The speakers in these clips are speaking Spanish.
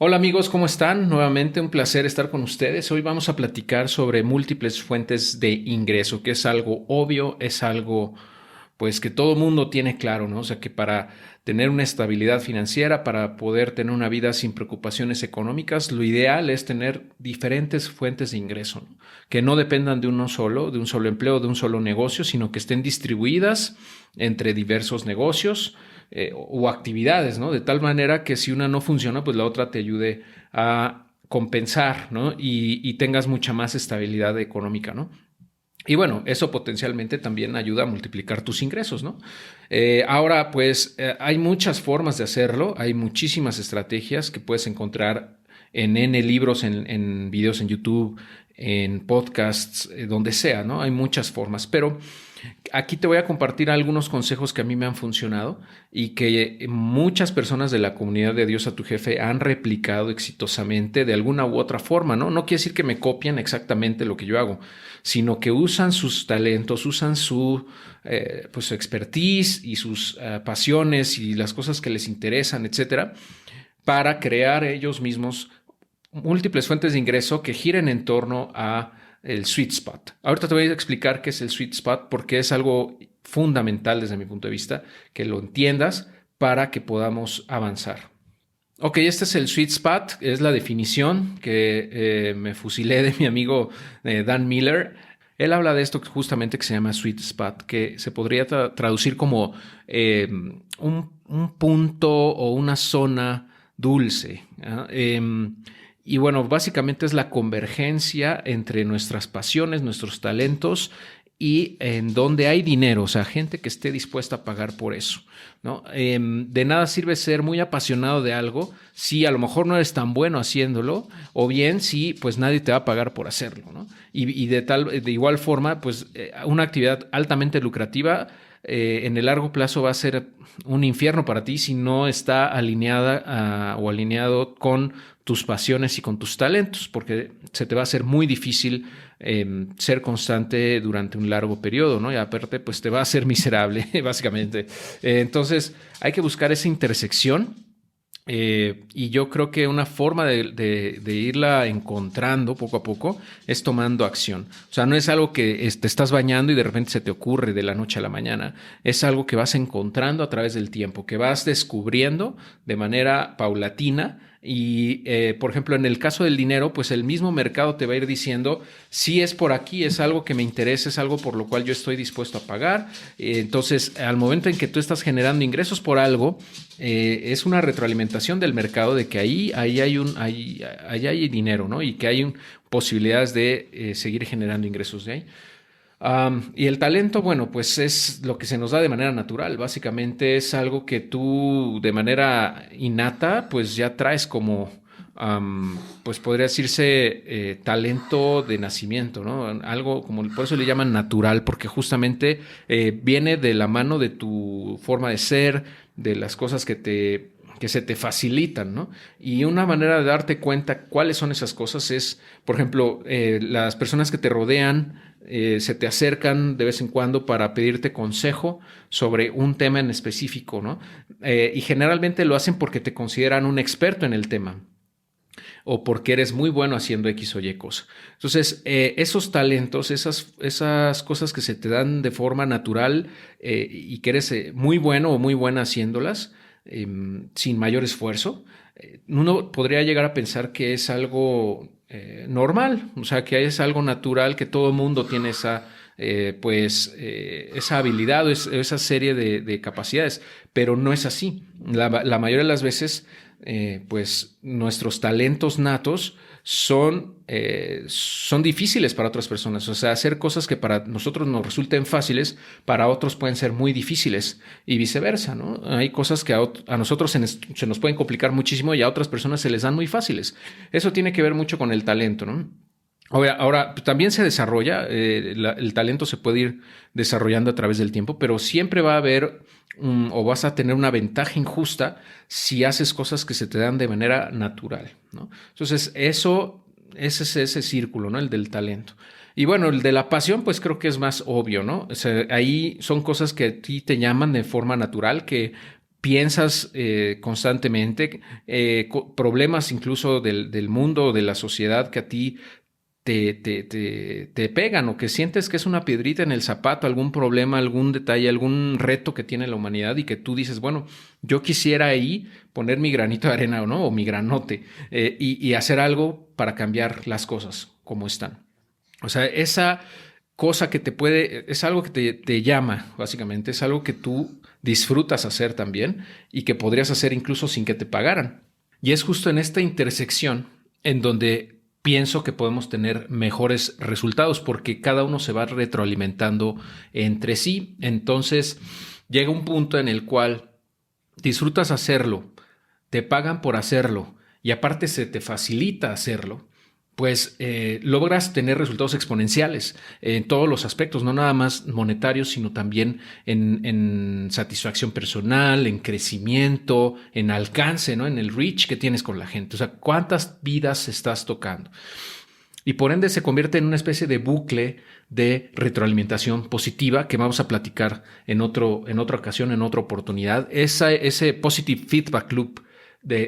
Hola amigos, ¿cómo están? Nuevamente un placer estar con ustedes. Hoy vamos a platicar sobre múltiples fuentes de ingreso, que es algo obvio, es algo pues que todo mundo tiene claro, ¿no? O sea, que para tener una estabilidad financiera, para poder tener una vida sin preocupaciones económicas, lo ideal es tener diferentes fuentes de ingreso, ¿no? Que no dependan de un solo empleo, de un solo negocio, sino que estén distribuidas entre diversos negocios o actividades, ¿no? De tal manera que si una no funciona, pues la otra te ayude a compensar, ¿no? Y tengas mucha más estabilidad económica, ¿no? Y bueno, eso potencialmente también ayuda a multiplicar tus ingresos, ¿no? Ahora, pues hay muchas formas de hacerlo, hay muchísimas estrategias que puedes encontrar en N libros, en videos en YouTube, en podcasts, donde sea, ¿no? Hay muchas formas, pero aquí te voy a compartir algunos consejos que a mí me han funcionado y que muchas personas de la comunidad de Dios a tu Jefe han replicado exitosamente de alguna u otra forma, ¿no? No quiere decir que me copian exactamente lo que yo hago, sino que usan sus talentos, usan pues, su expertise y sus pasiones y las cosas que les interesan, etcétera, para crear ellos mismos múltiples fuentes de ingreso que giren en torno a el sweet spot. Ahorita te voy a explicar qué es el sweet spot porque es algo fundamental desde mi punto de vista, que lo entiendas para que podamos avanzar. Ok, este es el sweet spot, es la definición que me fusilé de mi amigo Dan Miller. Él habla de esto justamente que se llama sweet spot, que se podría traducir como un punto o una zona dulce. Y bueno, básicamente es la convergencia entre nuestras pasiones, nuestros talentos y en donde hay dinero, o sea, gente que esté dispuesta a pagar por eso, ¿no? De nada sirve ser muy apasionado de algo si a lo mejor no eres tan bueno haciéndolo, o bien si pues nadie te va a pagar por hacerlo, ¿no? Y de igual forma, pues una actividad altamente lucrativa en el largo plazo va a ser un infierno para ti si no está alineada o alineado con tus pasiones y con tus talentos, porque se te va a hacer muy difícil ser constante durante un largo periodo, ¿no? Y aparte, pues te va a hacer miserable, básicamente. Entonces, hay que buscar esa intersección. Y yo creo que una forma de irla encontrando poco a poco es tomando acción. O sea, no es algo que te estás bañando y de repente se te ocurre de la noche a la mañana. Es algo que vas encontrando a través del tiempo, que vas descubriendo de manera paulatina. Y, por ejemplo, en el caso del dinero, pues el mismo mercado te va a ir diciendo si es por aquí, es algo que me interesa, es algo por lo cual yo estoy dispuesto a pagar. Entonces, al momento en que tú estás generando ingresos por algo, es una retroalimentación del mercado de que ahí hay dinero, ¿no? Y que hay posibilidades de seguir generando ingresos de ahí. Y el talento, bueno, pues es lo que se nos da de manera natural. Básicamente es algo que tú de manera innata, pues ya traes como, pues podría decirse talento de nacimiento, ¿no? Algo como, por eso le llaman natural, porque justamente viene de la mano de tu forma de ser, de las cosas que se te facilitan, ¿no? Y una manera de darte cuenta cuáles son esas cosas es, por ejemplo, las personas que te rodean se te acercan de vez en cuando para pedirte consejo sobre un tema en específico, ¿no? Y generalmente lo hacen porque te consideran un experto en el tema o porque eres muy bueno haciendo X o Y cosa. Entonces, esos talentos, esas cosas que se te dan de forma natural y que eres muy bueno o muy buena haciéndolas, sin mayor esfuerzo, uno podría llegar a pensar que es algo normal, o sea, que es algo natural, que todo mundo tiene esa habilidad o esa serie de capacidades, pero no es así. La mayoría de las veces, pues nuestros talentos natos son difíciles para otras personas. O sea, hacer cosas que para nosotros nos resulten fáciles, para otros pueden ser muy difíciles y viceversa, ¿no? Hay cosas que a nosotros se nos pueden complicar muchísimo y a otras personas se les dan muy fáciles. Eso tiene que ver mucho con el talento, ¿no? Ahora, también se desarrolla, el talento se puede ir desarrollando a través del tiempo, pero siempre va a haber o vas a tener una ventaja injusta si haces cosas que se te dan de manera natural, ¿no? Entonces, ese es ese círculo, ¿no? El del talento. Y bueno, el de la pasión, pues creo que es más obvio, ¿no? O sea, ahí son cosas que a ti te llaman de forma natural, que piensas constantemente, problemas incluso del mundo, de la sociedad que a ti te pegan o que sientes que es una piedrita en el zapato, algún problema, algún detalle, algún reto que tiene la humanidad y que tú dices, bueno, yo quisiera ahí poner mi granito de arena, ¿no? O mi granote y hacer algo para cambiar las cosas como están. O sea, esa cosa que es algo que te llama, básicamente, es algo que tú disfrutas hacer también y que podrías hacer incluso sin que te pagaran. Y es justo en esta intersección en donde pienso que podemos tener mejores resultados porque cada uno se va retroalimentando entre sí. Entonces llega un punto en el cual disfrutas hacerlo, te pagan por hacerlo y aparte se te facilita hacerlo, pues logras tener resultados exponenciales en todos los aspectos, no nada más monetarios, sino también en satisfacción personal, en crecimiento, en alcance, ¿no? En el reach que tienes con la gente. O sea, ¿cuántas vidas estás tocando? Y por ende se convierte en una especie de bucle de retroalimentación positiva que vamos a platicar en otra ocasión, en otra oportunidad. Ese positive feedback loop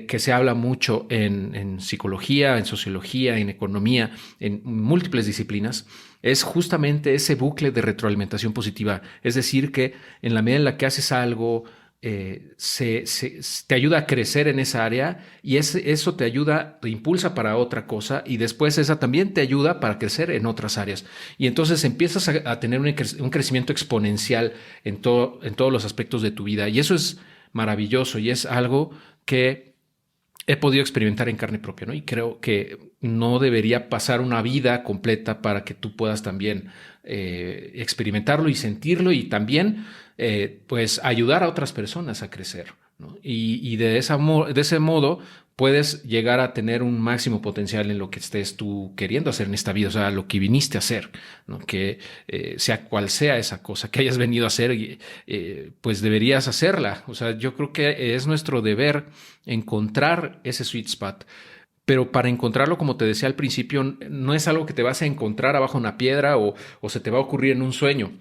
que se habla mucho en psicología, en sociología, en economía, en múltiples disciplinas, es justamente ese bucle de retroalimentación positiva. Es decir, que en la medida en la que haces algo, te ayuda a crecer en esa área y eso te ayuda, te impulsa para otra cosa y después esa también te ayuda para crecer en otras áreas. Y entonces empiezas a tener un crecimiento exponencial en todos los aspectos de tu vida y eso es maravilloso y es algo que he podido experimentar en carne propia, ¿no? Y creo que no debería pasar una vida completa para que tú puedas también experimentarlo y sentirlo y también pues ayudar a otras personas a crecer, ¿no? Y de ese modo puedes llegar a tener un máximo potencial en lo que estés tú queriendo hacer en esta vida, o sea, lo que viniste a hacer, ¿no? Que sea cual sea esa cosa que hayas venido a hacer, pues deberías hacerla. O sea, yo creo que es nuestro deber encontrar ese sweet spot. Pero para encontrarlo, como te decía al principio, no es algo que te vas a encontrar abajo una piedra o se te va a ocurrir en un sueño.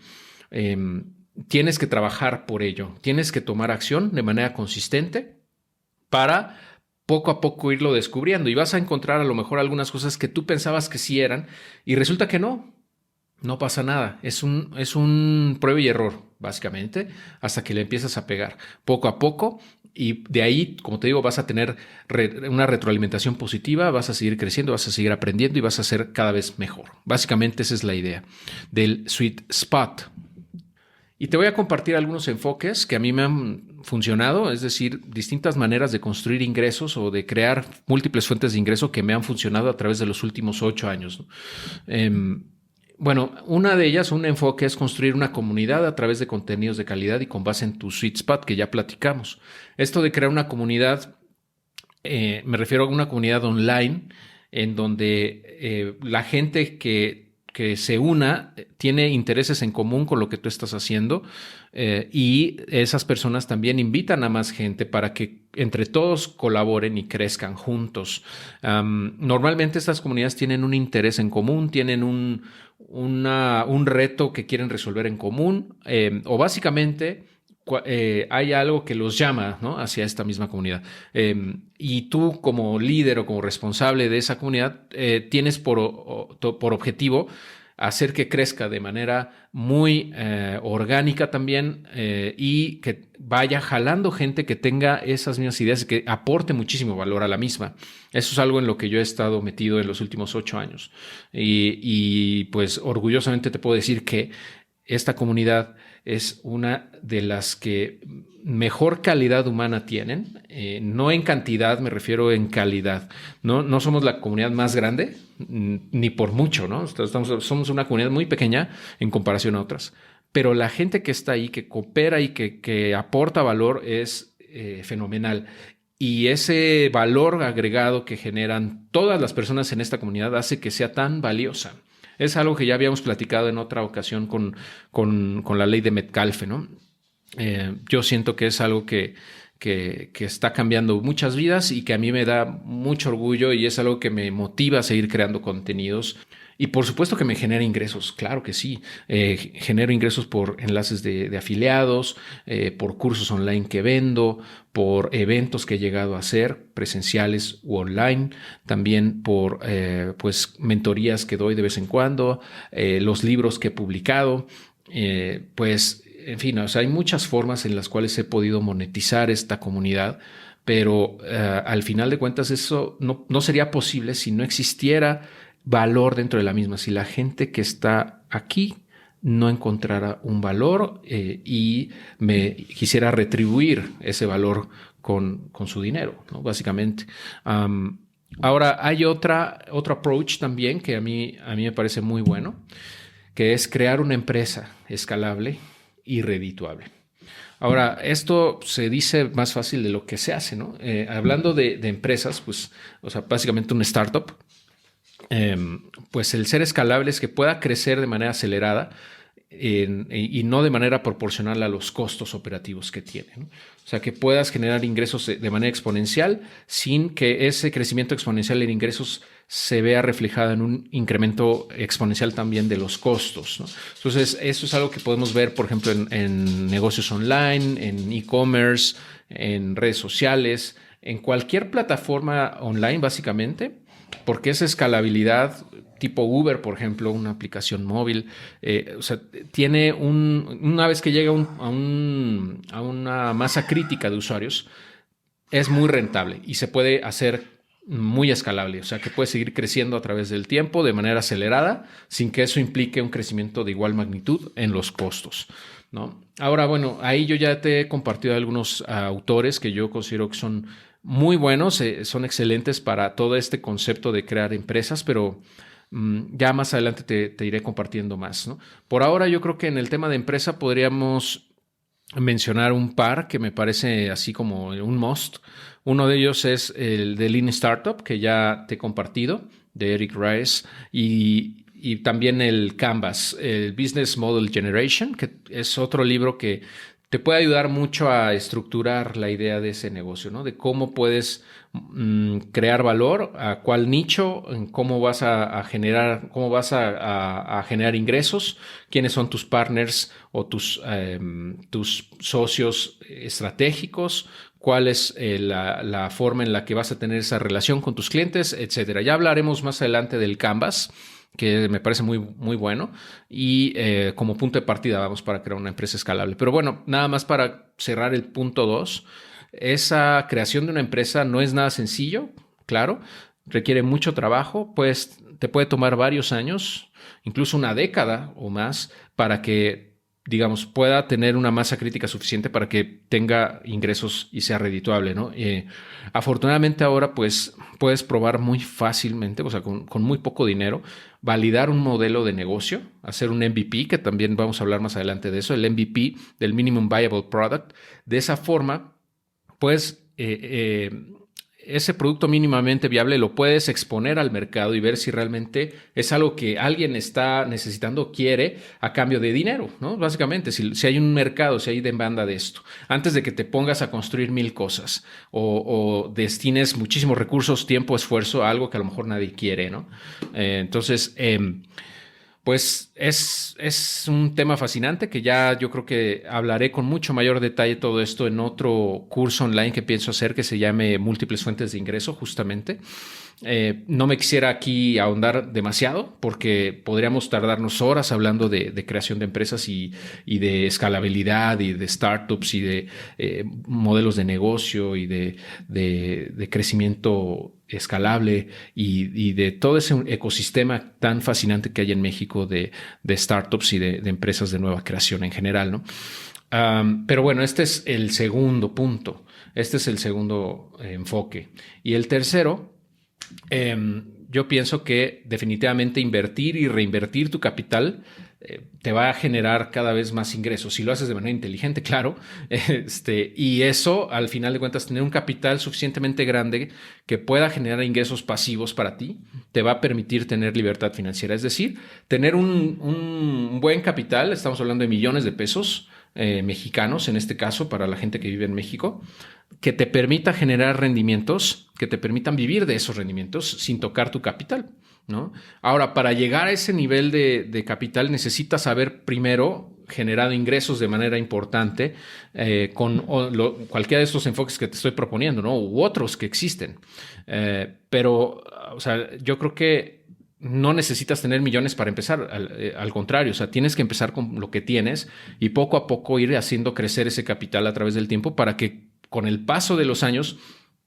Tienes que trabajar por ello, tienes que tomar acción de manera consistente para poco a poco irlo descubriendo y vas a encontrar a lo mejor algunas cosas que tú pensabas que sí eran y resulta que no pasa nada. Es un prueba y error, básicamente, hasta que le empiezas a pegar poco a poco y de ahí, como te digo, vas a tener una retroalimentación positiva, vas a seguir creciendo, vas a seguir aprendiendo y vas a ser cada vez mejor. Básicamente esa es la idea del sweet spot. Y te voy a compartir algunos enfoques que a mí me han funcionado, es decir, distintas maneras de construir ingresos o de crear múltiples fuentes de ingreso que me han funcionado a través de los últimos 8 años, ¿no? Bueno, una de ellas, un enfoque es construir una comunidad a través de contenidos de calidad y con base en tu sweet spot que ya platicamos. Esto de crear una comunidad, me refiero a una comunidad online en donde la gente que se una tiene intereses en común con lo que tú estás haciendo y esas personas también invitan a más gente para que entre todos colaboren y crezcan juntos. Normalmente estas comunidades tienen un interés en común, tienen un reto que quieren resolver en común o básicamente hay algo que los llama, ¿no? Hacia esta misma comunidad. Y tú como líder o como responsable de esa comunidad tienes por objetivo hacer que crezca de manera muy orgánica también y que vaya jalando gente que tenga esas mismas ideas y que aporte muchísimo valor a la misma. Eso es algo en lo que yo he estado metido en los últimos 8 años. Y pues orgullosamente te puedo decir que esta comunidad es una de las que mejor calidad humana tienen, no en cantidad, me refiero en calidad. No somos la comunidad más grande, ni por mucho, ¿no? Somos una comunidad muy pequeña en comparación a otras, pero la gente que está ahí, que coopera y que aporta valor es fenomenal. Y ese valor agregado que generan todas las personas en esta comunidad hace que sea tan valiosa. Es algo que ya habíamos platicado en otra ocasión con la ley de Metcalfe, ¿no? Yo siento que es algo que está cambiando muchas vidas y que a mí me da mucho orgullo y es algo que me motiva a seguir creando contenidos Y por supuesto que me genera ingresos, claro que sí. Genero ingresos por enlaces de afiliados, por cursos online que vendo, por eventos que he llegado a hacer, presenciales u online, también por pues mentorías que doy de vez en cuando, los libros que he publicado, pues en fin, o sea, hay muchas formas en las cuales he podido monetizar esta comunidad, pero al final de cuentas eso no sería posible si no existiera valor dentro de la misma, si la gente que está aquí no encontrara un valor y me quisiera retribuir ese valor con su dinero, ¿no? Básicamente. Ahora, hay otro approach también que a mí me parece muy bueno, que es crear una empresa escalable y redituable. Ahora, esto se dice más fácil de lo que se hace, ¿no? Hablando de empresas, pues, o sea, básicamente una startup, pues el ser escalable es que pueda crecer de manera acelerada y no de manera proporcional a los costos operativos que tiene, ¿no? O sea, que puedas generar ingresos de manera exponencial sin que ese crecimiento exponencial en ingresos se vea reflejado en un incremento exponencial también de los costos, ¿no? Entonces, eso es algo que podemos ver, por ejemplo, en negocios online, en e-commerce, en redes sociales, en cualquier plataforma online, básicamente, porque esa escalabilidad tipo Uber, por ejemplo, una aplicación móvil, o sea, tiene una vez que llega a una masa crítica de usuarios, es muy rentable y se puede hacer muy escalable, o sea, que puede seguir creciendo a través del tiempo de manera acelerada sin que eso implique un crecimiento de igual magnitud en los costos, ¿no? Ahora, bueno, ahí yo ya te he compartido algunos autores que yo considero que son muy buenos, son excelentes para todo este concepto de crear empresas, pero ya más adelante te iré compartiendo más, ¿no? Por ahora yo creo que en el tema de empresa podríamos mencionar un par que me parece así como un must. Uno de ellos es el de Lean Startup, que ya te he compartido, de Eric Rice, y también el Canvas, el Business Model Generation, que es otro libro que te puede ayudar mucho a estructurar la idea de ese negocio, ¿no? De cómo puedes crear valor, a cuál nicho, en cómo vas a generar, cómo vas a generar ingresos, quiénes son tus partners o tus socios estratégicos, cuál es la forma en la que vas a tener esa relación con tus clientes, etcétera. Ya hablaremos más adelante del Canvas, que me parece muy, muy bueno, y como punto de partida vamos para crear una empresa escalable. Pero bueno, nada más para cerrar el punto 2, esa creación de una empresa no es nada sencillo, claro, requiere mucho trabajo, pues te puede tomar varios años, incluso una década o más, para que, digamos, pueda tener una masa crítica suficiente para que tenga ingresos y sea redituable, ¿no? Afortunadamente ahora, pues, puedes probar muy fácilmente, o sea, con muy poco dinero, validar un modelo de negocio, hacer un MVP, que también vamos a hablar más adelante de eso, el MVP del Minimum Viable Product. De esa forma, pues ese producto mínimamente viable lo puedes exponer al mercado y ver si realmente es algo que alguien está necesitando o quiere a cambio de dinero, ¿no? Básicamente, si hay un mercado, si hay demanda de esto, antes de que te pongas a construir mil cosas o destines muchísimos recursos, tiempo, esfuerzo a algo que a lo mejor nadie quiere, ¿no? Entonces, pues es un tema fascinante que ya yo creo que hablaré con mucho mayor detalle todo esto en otro curso online que pienso hacer que se llame Múltiples Fuentes de Ingreso, justamente. No me quisiera aquí ahondar demasiado porque podríamos tardarnos horas hablando de creación de empresas y de escalabilidad y de startups y de modelos de negocio y de crecimiento escalable y de todo ese ecosistema tan fascinante que hay en México de startups y de empresas de nueva creación en general, ¿no? Pero bueno, este es el segundo punto, este es el segundo enfoque. Y el tercero, yo pienso que definitivamente invertir y reinvertir tu capital te va a generar cada vez más ingresos. Si lo haces de manera inteligente, claro. Y eso, al final de cuentas, tener un capital suficientemente grande que pueda generar ingresos pasivos para ti, te va a permitir tener libertad financiera. Es decir, tener un buen capital, estamos hablando de millones de pesos, mexicanos, en este caso, para la gente que vive en México, que te permita generar rendimientos, que te permitan vivir de esos rendimientos sin tocar tu capital, ¿no? Ahora, para llegar a ese nivel de capital necesitas haber primero generado ingresos de manera importante con cualquiera de estos enfoques que te estoy proponiendo, ¿no? U otros que existen. Pero, o sea, yo creo que no necesitas tener millones para empezar, al contrario, o sea, tienes que empezar con lo que tienes y poco a poco ir haciendo crecer ese capital a través del tiempo para que con el paso de los años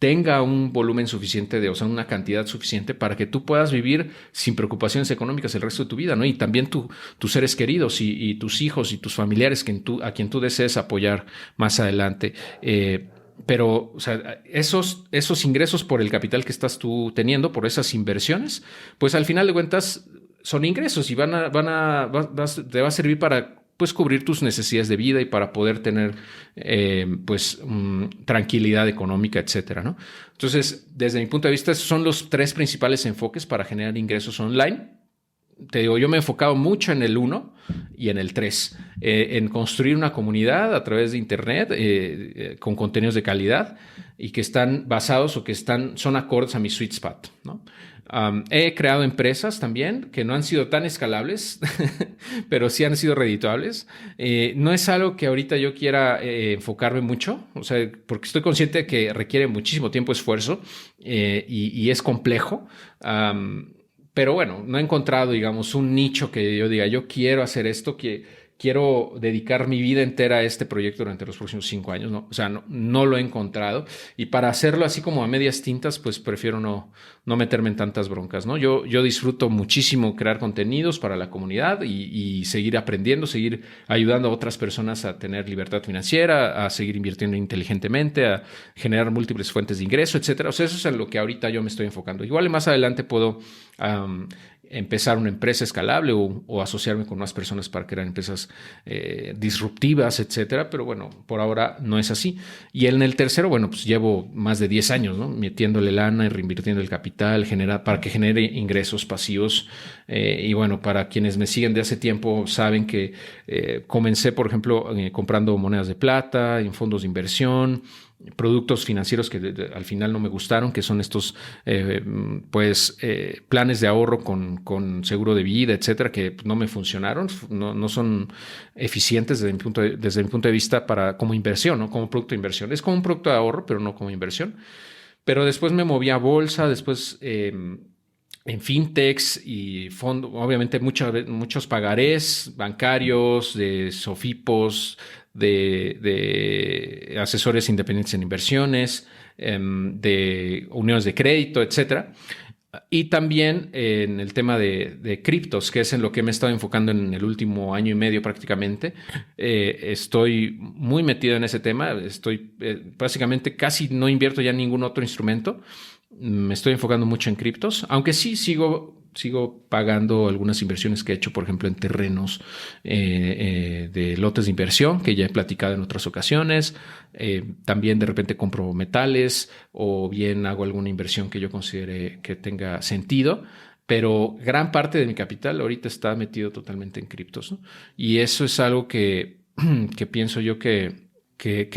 tenga un volumen suficiente o sea, una cantidad suficiente para que tú puedas vivir sin preocupaciones económicas el resto de tu vida, ¿no? Y también tus seres queridos y tus hijos y tus familiares a quien tú desees apoyar más adelante. Pero, o sea, esos ingresos por el capital que estás tú teniendo, por esas inversiones, pues al final de cuentas son ingresos y te va a servir para pues cubrir tus necesidades de vida y para poder tener tranquilidad económica, etcétera, ¿no? Entonces, desde mi punto de vista, esos son los tres principales enfoques para generar ingresos online. Te digo, yo me he enfocado mucho en el 1 y en el 3, en construir una comunidad a través de Internet con contenidos de calidad y que están basados o que son acordes a mi sweet spot, ¿no? He creado empresas también que no han sido tan escalables, pero sí han sido redituables. No es algo que ahorita yo quiera enfocarme mucho, o sea, porque estoy consciente de que requiere muchísimo tiempo, esfuerzo y es complejo. Pero bueno, no he encontrado, digamos, un nicho que yo diga, yo quiero hacer esto, que quiero dedicar mi vida entera a este proyecto durante los próximos 5 años, ¿no? O sea, no lo he encontrado. Y para hacerlo así como a medias tintas, pues prefiero no meterme en tantas broncas, ¿no? Yo disfruto muchísimo crear contenidos para la comunidad y seguir aprendiendo, seguir ayudando a otras personas a tener libertad financiera, a seguir invirtiendo inteligentemente, a generar múltiples fuentes de ingreso, etcétera. O sea, eso es en lo que ahorita yo me estoy enfocando. Igual más adelante puedo empezar una empresa escalable o asociarme con más personas para crear empresas disruptivas, etcétera. Pero bueno, por ahora no es así. Y en el tercero, bueno, pues llevo más de 10 años, ¿no? Metiéndole lana y reinvirtiendo el capital para que genere ingresos pasivos. Y bueno, para quienes me siguen de hace tiempo saben que comencé, por ejemplo, comprando monedas de plata en fondos de inversión, productos financieros que al final no me gustaron, que son estos planes de ahorro con seguro de vida, etcétera, que no me funcionaron, no son eficientes desde mi punto de vista como inversión, ¿no? Como producto de inversión. Es como un producto de ahorro, pero no como inversión. Pero después me moví a bolsa, después en fintechs y fondos, obviamente muchos pagarés bancarios, de sofipos, de asesores independientes en inversiones, de uniones de crédito, etcétera. Y también en el tema de criptos, que es en lo que me he estado enfocando en el último año y medio prácticamente. Estoy muy metido en ese tema. Básicamente casi no invierto ya en ningún otro instrumento. Me estoy enfocando mucho en criptos, aunque sí sigo pagando algunas inversiones que he hecho, por ejemplo, en terrenos de lotes de inversión, que ya he platicado en otras ocasiones. También de repente compro metales o bien hago alguna inversión que yo considere que tenga sentido. Pero gran parte de mi capital ahorita está metido totalmente en criptos, ¿no? Y eso es algo que pienso yo que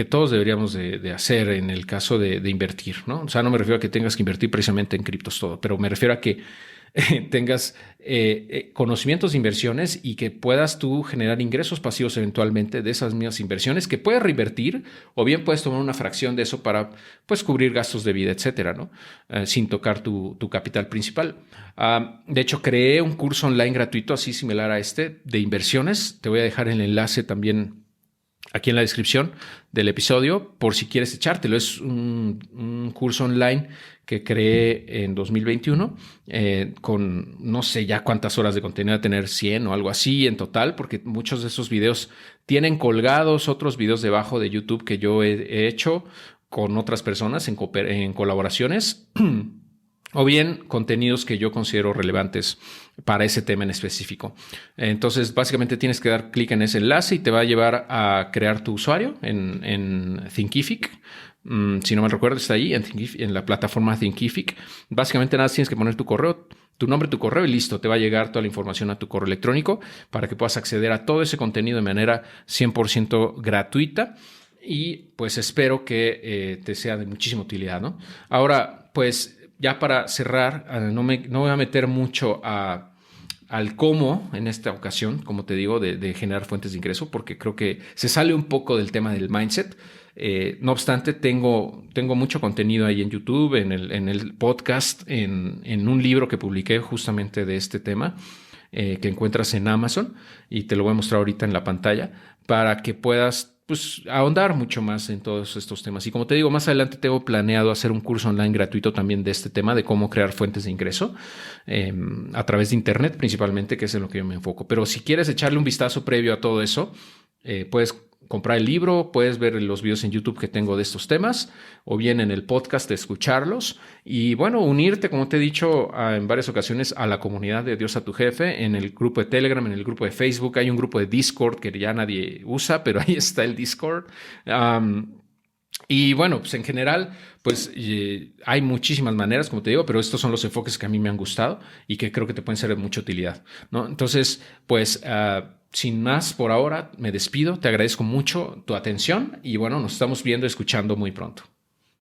todos deberíamos de hacer en el caso de invertir, ¿no? O sea, no me refiero a que tengas que invertir precisamente en criptos todo, pero me refiero a que tengas conocimientos de inversiones y que puedas tú generar ingresos pasivos eventualmente de esas mismas inversiones que puedes reinvertir o bien puedes tomar una fracción de eso para pues cubrir gastos de vida, etcétera, ¿no? Sin tocar tu capital principal. De hecho, creé un curso online gratuito así similar a este de inversiones. Te voy a dejar el enlace también aquí en la descripción del episodio por si quieres echártelo. Es un curso online que creé en 2021 con no sé ya cuántas horas de contenido, a tener 100 o algo así en total, porque muchos de esos videos tienen colgados otros videos debajo de YouTube que yo he hecho con otras personas en colaboraciones o bien contenidos que yo considero relevantes para ese tema en específico. Entonces, básicamente tienes que dar clic en ese enlace y te va a llevar a crear tu usuario en Thinkific. Si no me recuerdo, está ahí en la plataforma Thinkific. Básicamente nada, tienes que poner tu correo, tu nombre, tu correo y listo, te va a llegar toda la información a tu correo electrónico para que puedas acceder a todo ese contenido de manera 100% gratuita. Y pues espero que te sea de muchísima utilidad, ¿no? Ahora, pues ya para cerrar, no voy a meter mucho al cómo en esta ocasión, como te digo, de generar fuentes de ingreso, porque creo que se sale un poco del tema del mindset. No obstante, tengo mucho contenido ahí en YouTube, en el podcast, en un libro que publiqué justamente de este tema, que encuentras en Amazon, y te lo voy a mostrar ahorita en la pantalla para que puedas pues ahondar mucho más en todos estos temas. Y como te digo, más adelante tengo planeado hacer un curso online gratuito también de este tema, de cómo crear fuentes de ingreso a través de Internet principalmente, que es en lo que yo me enfoco. Pero si quieres echarle un vistazo previo a todo eso, puedes comprar el libro, puedes ver los videos en YouTube que tengo de estos temas, o bien en el podcast escucharlos y bueno, unirte, como te he dicho en varias ocasiones, a la comunidad de Dios a tu Jefe, en el grupo de Telegram, en el grupo de Facebook. Hay un grupo de Discord que ya nadie usa, pero ahí está el Discord. Y bueno, pues en general, pues hay muchísimas maneras, como te digo, pero estos son los enfoques que a mí me han gustado y que creo que te pueden ser de mucha utilidad, ¿no? Entonces, pues sin más por ahora, me despido, te agradezco mucho tu atención y bueno, nos estamos viendo y escuchando muy pronto.